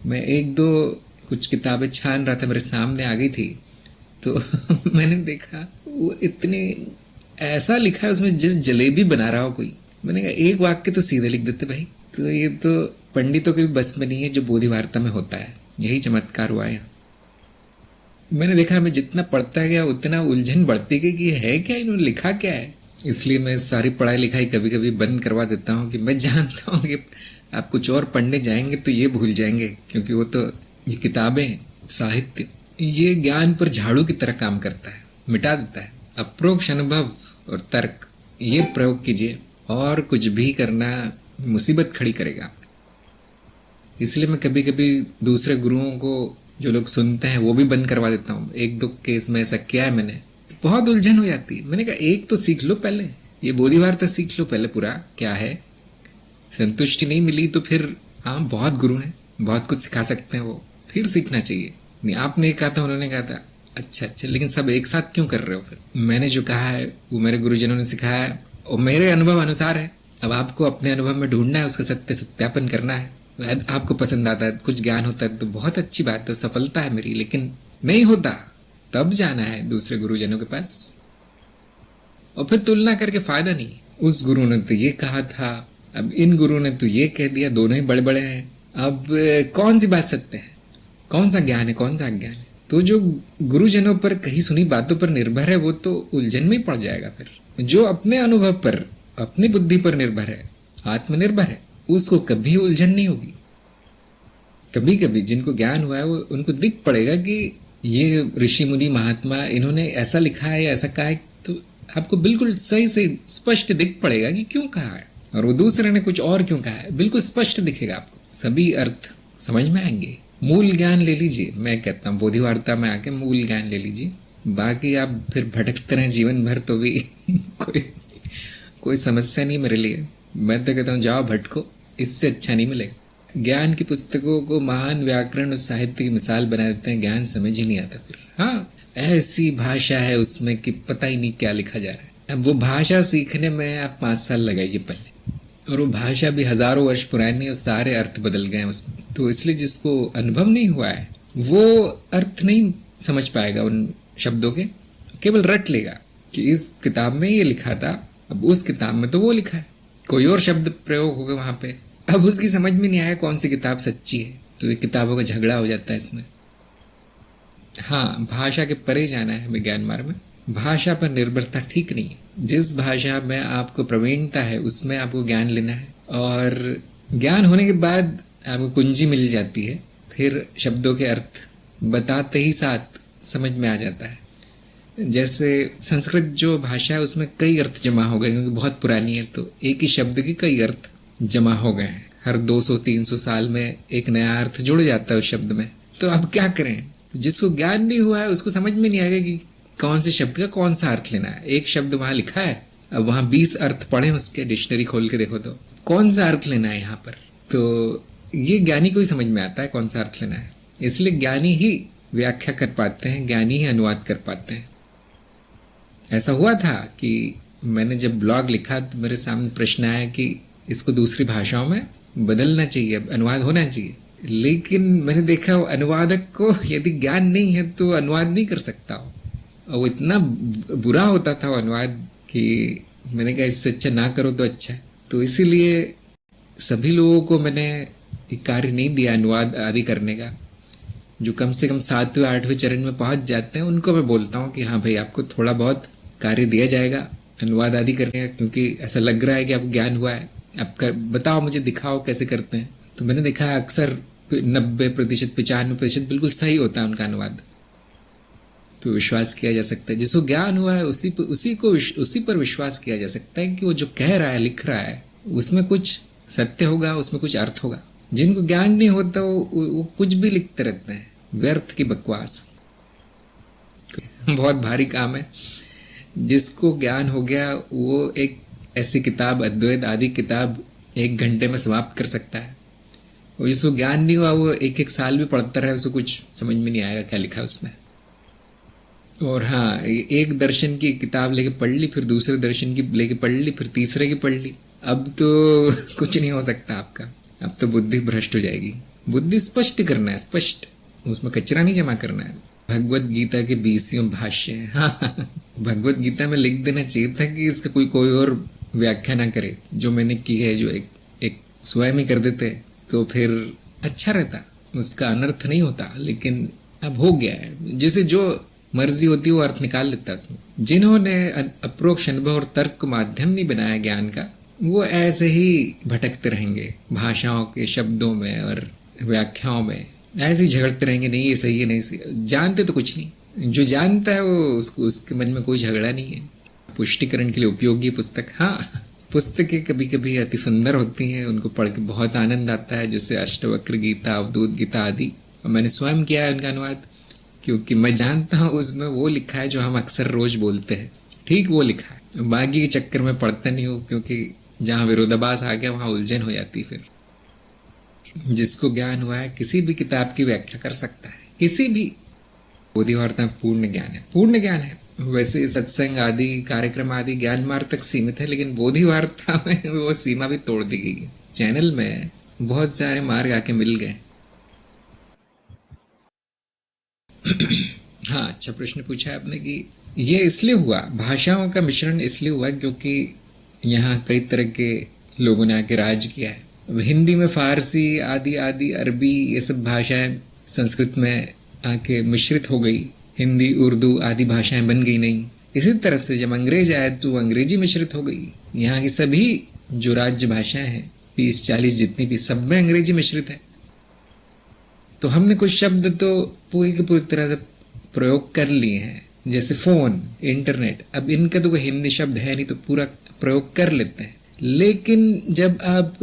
मैं एक दो कुछ किताबें छान रहा था, मेरे सामने आ गई थी, तो मैंने देखा वो इतने ऐसा लिखा है उसमें जिस जलेबी बना रहा हो कोई। मैंने कहा एक वाक्य तो सीधे लिख देते भाई। तो ये तो पंडितों के भी बस में नहीं है जो बोधि वार्ता में होता है। यही चमत्कार हुआ है। मैंने देखा मैं जितना पढ़ता गया उतना उलझन बढ़ती गई कि है क्या, इन्होंने लिखा क्या है। इसलिए मैं सारी पढ़ाई लिखाई कभी कभी बंद करवा देता हूँ कि मैं जानता हूँ कि आप कुछ और पढ़ने जाएंगे तो ये भूल जाएंगे, क्योंकि वो तो ये किताबें, साहित्य, ये ज्ञान पर झाड़ू की तरह काम करता है, मिटा देता है। अप्रोक्ष अनुभव और तर्क, ये प्रयोग कीजिए, और कुछ भी करना मुसीबत खड़ी करेगा। इसलिए मैं कभी कभी दूसरे गुरुओं को जो लोग सुनते हैं वो भी बंद करवा देता हूँ। एक दो केस में ऐसा किया है मैंने, बहुत उलझन हो जाती है। मैंने कहा एक तो सीख लो पहले, ये बोधिवार्ता सीख लो पहले पूरा क्या है। संतुष्टि नहीं मिली तो फिर हाँ बहुत गुरु हैं, बहुत कुछ सिखा सकते हैं, वो फिर सीखना चाहिए। नहीं आपने कहा था, उन्होंने कहा था, अच्छा अच्छा, लेकिन सब एक साथ क्यों कर रहे हो? फिर मैंने जो कहा है वो मेरे गुरुजनों ने सिखाया है और मेरे अनुभव अनुसार है। अब आपको अपने अनुभव में ढूंढना है, उसका सत्यापन करना है। आपको पसंद आता है, कुछ ज्ञान होता है तो बहुत अच्छी बात है, सफलता है मेरी। लेकिन नहीं होता तब जाना है दूसरे गुरुजनों के पास, और फिर तुलना करके फायदा नहीं। उस गुरु ने तो ये कहा था, अब इन गुरु ने तो ये कह दिया, दोनों ही बड़े बड़े हैं। अब कौन सी बात सत्य है, कौन सा ज्ञान है, कौन सा अज्ञान है? तो जो गुरुजनों पर कही सुनी बातों पर निर्भर है वो तो उलझन में ही पड़ जाएगा। फिर जो अपने अनुभव पर, अपनी बुद्धि पर निर्भर है, आत्मनिर्भर है, उसको कभी उलझन नहीं होगी। कभी कभी जिनको ज्ञान हुआ है वो उनको दिख पड़ेगा कि ये ऋषि मुनि महात्मा इन्होंने ऐसा लिखा है या ऐसा कहा है, तो आपको बिल्कुल सही से स्पष्ट दिख पड़ेगा कि क्यों कहा है, और वो दूसरे ने कुछ और क्यों कहा है, बिल्कुल स्पष्ट दिखेगा आपको। सभी अर्थ समझ में आएंगे। मूल ज्ञान ले लीजिए, मैं कहता हूँ बोधिवार्ता में आके मूल ज्ञान ले लीजिए। बाकी आप फिर भटकते रहें जीवन भर तो भी कोई समस्या नहीं मेरे लिए। मैं तो कहता हूँ जाओ भटको, इससे अच्छा नहीं मिलेगा। ज्ञान की पुस्तकों को महान व्याकरण और साहित्य की मिसाल बना देते हैं, ज्ञान समझ ही नहीं आता फिर। हाँ ऐसी भाषा है उसमें कि पता ही नहीं क्या लिखा जा रहा है। अब वो भाषा सीखने में आप 5 साल लगाइए पहले, और वो भाषा भी हजारों वर्ष पुरानी और सारे अर्थ बदल गए उसमें। तो इसलिए जिसको अनुभव नहीं हुआ है वो अर्थ नहीं समझ पाएगा उन शब्दों के, केवल रट लेगा कि इस किताब में ये लिखा था, अब उस किताब में तो वो लिखा है, कोई और शब्द प्रयोग होगा वहां पे। अब उसकी समझ में नहीं आया कौन सी किताब सच्ची है, तो ये किताबों का झगड़ा हो जाता है इसमें। हाँ भाषा के परे जाना है विज्ञान मार्ग में। भाषा पर निर्भरता ठीक नहीं है। जिस भाषा में आपको प्रवीणता है उसमें आपको ज्ञान लेना है, और ज्ञान होने के बाद आपको कुंजी मिल जाती है, फिर शब्दों के अर्थ बताते ही साथ समझ में आ जाता है। जैसे संस्कृत जो भाषा है उसमें कई अर्थ जमा हो गए, क्योंकि बहुत पुरानी है, तो एक ही शब्द के कई अर्थ जमा हो गए हैं। हर 200-300 साल में एक नया अर्थ जुड़ जाता है उस शब्द में। तो अब क्या करें? जिसको ज्ञान नहीं हुआ है उसको समझ में नहीं आएगा कि कौन से शब्द का कौन सा अर्थ लेना है। एक शब्द वहां लिखा है, अब वहां 20 अर्थ पढ़े उसके, डिक्शनरी खोल के देखो तो कौन सा अर्थ लेना है यहाँ पर। तो ये ज्ञानी को ही समझ में आता है कौन सा अर्थ लेना है। इसलिए ज्ञानी ही व्याख्या कर पाते हैं, ज्ञानी ही अनुवाद कर पाते हैं। ऐसा हुआ था कि मैंने जब ब्लॉग लिखा तो मेरे सामने प्रश्न आया कि इसको दूसरी भाषाओं में बदलना चाहिए, अनुवाद होना चाहिए। लेकिन मैंने देखा वो अनुवादक को यदि ज्ञान नहीं है तो अनुवाद नहीं कर सकता हो, और वो इतना बुरा होता था वो अनुवाद कि मैंने कहा इससे अच्छा ना करो तो अच्छा है। तो इसीलिए सभी लोगों को मैंने कार्य नहीं दिया अनुवाद आदि करने का। जो कम से कम 7वें 8वें चरण में पहुंच जाते हैं उनको मैं बोलता हूँ कि हाँ भाई आपको थोड़ा बहुत कार्य दिया जाएगा अनुवाद आदि करने का, क्योंकि ऐसा लग रहा है कि आपको ज्ञान हुआ है, आप बताओ, मुझे दिखाओ कैसे करते हैं। तो मैंने देखा है अक्सर 90%, 95% बिल्कुल सही होता है उनका अनुवाद। तो विश्वास किया जा सकता है, जिसको ज्ञान हुआ है उसी पर विश्वास किया जा सकता है कि वो जो कह रहा है, लिख रहा है, उसमें कुछ सत्य होगा, उसमें कुछ अर्थ होगा। जिनको ज्ञान नहीं होता वो कुछ भी लिखते रहते हैं, व्यर्थ की बकवास। बहुत भारी काम है। जिसको ज्ञान हो गया वो एक ऐसी किताब, अद्वैत आदि किताब 1 घंटे में समाप्त कर सकता है। और जिसको ज्ञान नहीं हुआ वो 1-1 साल भी पढ़ता रहे, उसको कुछ समझ में नहीं आएगा क्या लिखा उसमें। और हाँ, एक दर्शन की किताब लेके पढ़ ली, फिर दूसरे दर्शन की लेके पढ़ ली, फिर तीसरे की पढ़ ली, अब तो कुछ नहीं हो सकता आपका। अब तो बुद्धि भ्रष्ट हो जाएगी। बुद्धि स्पष्ट करना है, स्पष्ट, उसमें कचरा नहीं जमा करना है। भगवत गीता के 20 भाष्य है। हाँ, भगवत गीता में लिख देना चाहिए था कि इसका कोई और व्याख्या ना करे, जो मैंने की है, जो एक स्वयं ही कर देते तो फिर अच्छा रहता, उसका अनर्थ नहीं होता। लेकिन अब हो गया है, जैसे जो मर्जी होती है वो अर्थ निकाल लेता है उसमें। जिन्होंने अप्रोक्ष अनुभव और तर्क को माध्यम नहीं बनाया ज्ञान का, वो ऐसे ही भटकते रहेंगे भाषाओं के शब्दों में और व्याख्याओं में, ऐसे ही झगड़ते रहेंगे, नहीं ये सही है, नहीं सही। जानते तो कुछ नहीं, जो जानता है वो उसके मन में कोई झगड़ा नहीं है। पुष्टिकरण के लिए उपयोगी पुस्तक, हाँ, पुस्तकें कभी कभी अति सुंदर होती हैं, उनको पढ़ के बहुत आनंद आता है, जैसे अष्टवक्र गीता, अवधूत गीता आदि। और मैंने स्वयं किया है उनका अनुवाद, क्योंकि मैं जानता हूँ उसमें वो लिखा है जो हम अक्सर रोज बोलते हैं, ठीक वो लिखा है। बाकी के चक्कर में पढ़ता नहीं हूँ, क्योंकि जहाँ विरोधाभास आ गया वहाँ उलझन हो जाती। फिर जिसको ज्ञान हुआ है किसी भी किताब की व्याख्या कर सकता है, किसी भी। बोधि वार्ता में पूर्ण ज्ञान है, पूर्ण ज्ञान है। वैसे सत्संग आदि कार्यक्रम आदि ज्ञान मार्ग तक सीमित है, लेकिन बोधि वार्ता में वो सीमा भी तोड़ दी गई है। चैनल में बहुत सारे मार्ग आके मिल गए। हाँ, अच्छा प्रश्न पूछा आपने कि ये इसलिए हुआ, भाषाओं का मिश्रण इसलिए हुआ क्योंकि यहाँ कई तरह के लोगों ने आके राज किया है। हिंदी में फारसी आदि आदि, अरबी, ये सब भाषाएं संस्कृत में आके मिश्रित हो गई, हिंदी उर्दू आदि भाषाएं बन गई नहीं। इसी तरह से जब अंग्रेज आए तो अंग्रेजी मिश्रित हो गई। यहाँ की सभी जो राज्य भाषाएं हैं 30-40 जितनी भी, सब में अंग्रेजी मिश्रित है। तो हमने कुछ शब्द तो पूरी की पूरी तरह से प्रयोग कर लिए हैं, जैसे फोन, इंटरनेट। अब इनका तो कोई हिंदी शब्द है नहीं, तो पूरा प्रयोग कर लेते हैं। लेकिन जब आप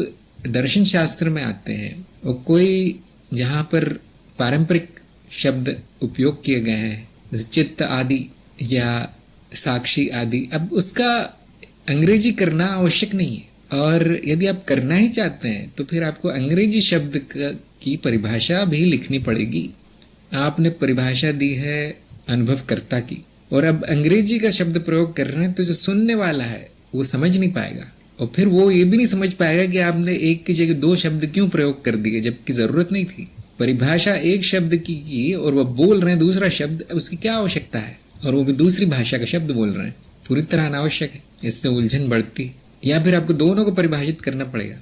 दर्शन शास्त्र में आते हैं और कोई जहाँ पर पारंपरिक शब्द उपयोग किए गए हैं, चित्त आदि या साक्षी आदि, अब उसका अंग्रेजी करना आवश्यक नहीं है। और यदि आप करना ही चाहते हैं तो फिर आपको अंग्रेजी शब्द की परिभाषा भी लिखनी पड़ेगी। आपने परिभाषा दी है अनुभवकर्ता की, और अब अंग्रेजी का शब्द प्रयोग कर रहे हैं, तो जो सुनने वाला है वो समझ नहीं पाएगा, और फिर वो ये भी नहीं समझ पाएगा कि आपने एक की जगह 2 शब्द क्यों प्रयोग कर दिए, जबकि जरूरत नहीं थी। परिभाषा एक शब्द की और वह बोल रहे हैं दूसरा शब्द, उसकी क्या आवश्यकता है, और वो भी दूसरी भाषा का शब्द बोल रहे हैं, पूरी तरह अनावश्यक है। इससे उलझन बढ़ती है। या फिर आपको दोनों को परिभाषित करना पड़ेगा,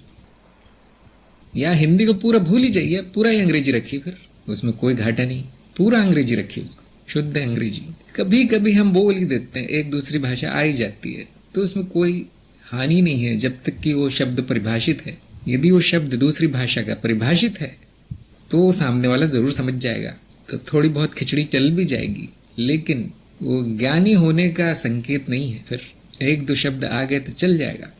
या हिंदी को पूरा भूल ही जाइए, पूरा ही अंग्रेजी रखिए, फिर उसमें कोई घाटा नहीं, पूरा अंग्रेजी रखिए उसको, शुद्ध अंग्रेजी। कभी कभी हम बोल ही देते हैं, एक दूसरी भाषा आ ही जाती है, तो उसमें कोई हानि नहीं है जब तक कि वो शब्द परिभाषित है। यदि वो शब्द दूसरी भाषा का परिभाषित है तो सामने वाला जरूर समझ जाएगा, तो थोड़ी बहुत खिचड़ी चल भी जाएगी, लेकिन वो ज्ञानी होने का संकेत नहीं है। फिर 1-2 शब्द आ गए तो चल जाएगा।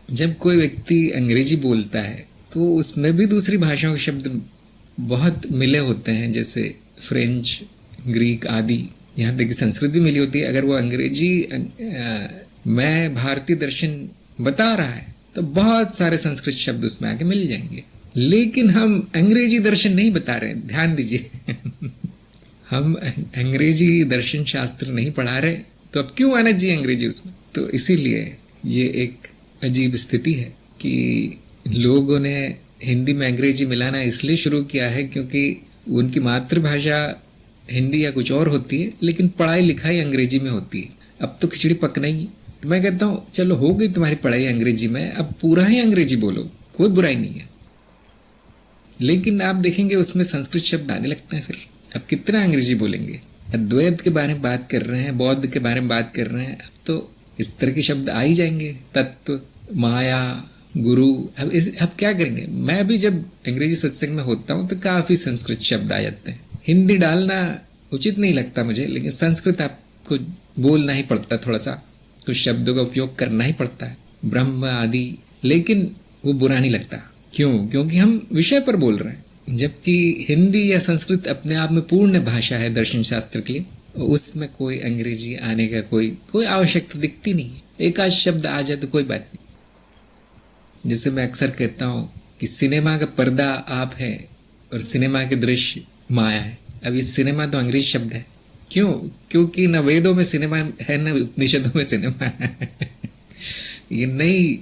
जब कोई व्यक्ति अंग्रेजी बोलता है तो उसमें भी दूसरी भाषाओं के शब्द बहुत मिले होते हैं, जैसे फ्रेंच, ग्रीक आदि, यहाँ तक कि संस्कृत भी मिली होती है। अगर वो अंग्रेजी मैं भारतीय दर्शन बता रहा है तो बहुत सारे संस्कृत शब्द उसमें आके मिल जाएंगे, लेकिन हम अंग्रेजी दर्शन नहीं बता रहे, ध्यान दीजिए। हम अंग्रेजी दर्शन शास्त्र नहीं पढ़ा रहे, तो अब क्यों आना चाहिए अंग्रेजी उसमें। तो इसीलिए ये एक अजीब स्थिति है कि लोगों ने हिंदी में अंग्रेजी मिलाना इसलिए शुरू किया है क्योंकि उनकी मातृभाषा हिंदी या कुछ और होती है, लेकिन पढ़ाई लिखाई अंग्रेजी में होती है। अब तो खिचड़ी पकना ही। मैं कहता हूँ चलो हो गई तुम्हारी पढ़ाई अंग्रेजी में, अब पूरा ही अंग्रेजी बोलो, कोई बुराई नहीं है। लेकिन आप देखेंगे उसमें संस्कृत शब्द आने लगते हैं। फिर अब कितना अंग्रेजी बोलेंगे। अद्वैत के बारे में बात कर रहे हैं, बौद्ध के बारे में बात कर रहे हैं, अब तो इस तरह के शब्द आ ही जाएंगे, तत्व, माया, गुरु। अब क्या करेंगे। मैं भी जब अंग्रेजी सत्संग में होता हूँ तो काफी संस्कृत शब्द आ जाते हैं। हिंदी डालना उचित नहीं लगता मुझे, लेकिन संस्कृत आपको बोलना ही पड़ता, थोड़ा सा कुछ शब्दों का उपयोग करना ही पड़ता है, ब्रह्म आदि। लेकिन वो बुरा नहीं लगता। क्यों? क्योंकि हम विषय पर बोल रहे हैं। जबकि हिंदी या संस्कृत अपने आप में पूर्ण भाषा है दर्शन शास्त्र के लिए, उसमें कोई अंग्रेजी आने का कोई आवश्यकता दिखती नहीं है। एक आध शब्द आ जाए तो कोई बात नहीं। जैसे मैं अक्सर कहता हूँ कि सिनेमा का पर्दा आप है और सिनेमा के दृश्य माया है। अब ये सिनेमा तो अंग्रेजी शब्द है। क्यों? क्योंकि न वेदों में सिनेमा है न उपनिषदों में सिनेमा है। ये नई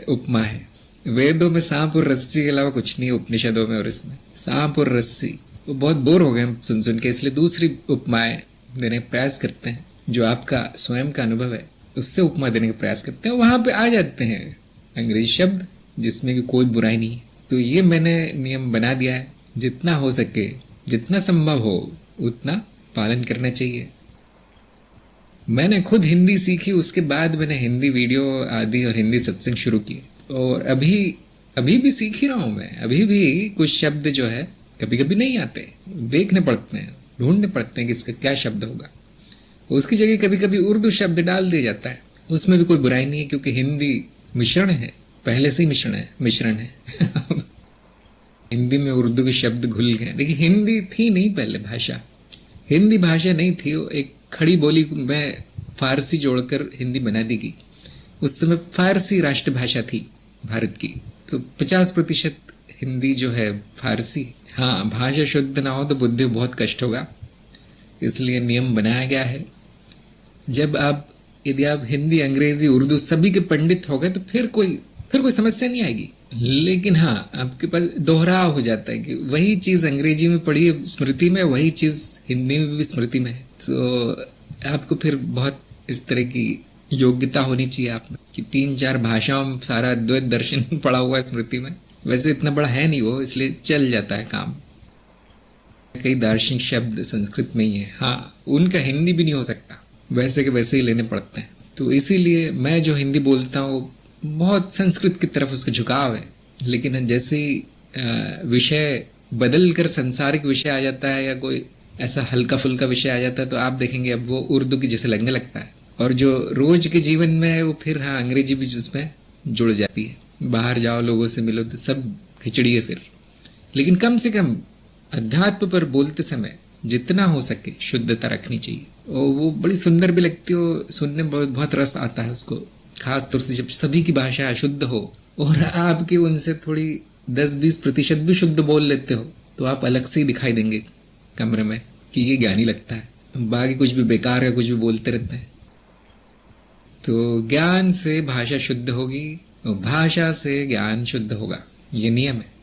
उपमा है। वेदों में सांप और रस्सी के अलावा कुछ नहीं है, उपनिषदों में और इसमें सांप और रस्सी। वो बहुत बोर हो गए हम सुन सुन के, इसलिए दूसरी उपमाएं देने का प्रयास करते हैं, जो आपका स्वयं का अनुभव है उससे उपमा देने का प्रयास करते हैं। वहां पे आ जाते हैं अंग्रेजी शब्द जिसमें कि कोई बुराई नहीं है। तो ये मैंने नियम बना दिया है, जितना हो सके, जितना संभव हो उतना पालन करना चाहिए। मैंने खुद हिंदी सीखी, उसके बाद मैंने हिंदी वीडियो आदि और हिंदी सत्संग शुरू किए, और अभी भी सीख ही रहा हूँ मैं। अभी भी कुछ शब्द जो है कभी कभी नहीं आते, देखने पड़ते हैं, ढूंढने पड़ते हैं कि इसका क्या शब्द होगा। उसकी जगह कभी कभी उर्दू शब्द डाल दिया जाता है, उसमें भी कोई बुराई नहीं है, क्योंकि हिंदी मिश्रण है, पहले से ही मिश्रण है हिंदी में उर्दू के शब्द घुल गए। देखिए हिंदी थी नहीं पहले भाषा, हिंदी भाषा नहीं थी, वो एक खड़ी बोली में फारसी जोड़कर हिंदी बना दी गई। उस समय फारसी राष्ट्रभाषा थी भारत की, तो 50% हिंदी जो है फारसी। हाँ, भाषा शुद्ध ना हो तो बुद्धि बहुत कष्ट होगा, इसलिए नियम बनाया गया है। यदि आप हिंदी, अंग्रेजी, उर्दू सभी के पंडित हो गए तो फिर कोई समस्या नहीं आएगी। लेकिन हाँ, आपके पास दोहराव हो जाता है कि वही चीज़ अंग्रेजी में पढ़ी है स्मृति में, वही चीज़ हिंदी में भी स्मृति में है, तो आपको फिर बहुत इस तरह की योग्यता होनी चाहिए आप में कि 3-4 भाषाओं में सारा द्वैत दर्शन पढ़ा हुआ है स्मृति में। वैसे इतना बड़ा है नहीं वो, इसलिए चल जाता है काम। कई दार्शनिक शब्द संस्कृत में ही है, हाँ, उनका हिंदी भी नहीं हो सकता, वैसे के वैसे ही लेने पड़ते हैं। तो इसीलिए मैं जो हिंदी बोलता हूँ बहुत संस्कृत की तरफ उसका झुकाव है। लेकिन जैसे ही विषय बदल कर सांसारिक विषय आ जाता है या कोई ऐसा हल्का फुल्का विषय आ जाता है, तो आप देखेंगे अब वो उर्दू की जैसे लगने लगता है, और जो रोज के जीवन में है वो फिर हाँ अंग्रेजी भी उसमें जुड़ जाती है। बाहर जाओ, लोगों से मिलो तो सब खिचड़ी है फिर। लेकिन कम से कम अध्यात्म पर बोलते समय जितना हो सके शुद्धता रखनी चाहिए, और वो बड़ी सुंदर भी लगती हो, सुनने में बहुत रस आता है उसको, खास तौर से जब सभी की भाषा शुद्ध हो और आपकी उनसे थोड़ी 10-20% भी शुद्ध बोल लेते हो, तो आप अलग से ही दिखाई देंगे कमरे में कि ये ज्ञानी लगता है। बाकी कुछ भी बेकार का कुछ भी बोलते रहते हैं। तो ज्ञान से भाषा शुद्ध होगी और भाषा से ज्ञान शुद्ध होगा, ये नियम है।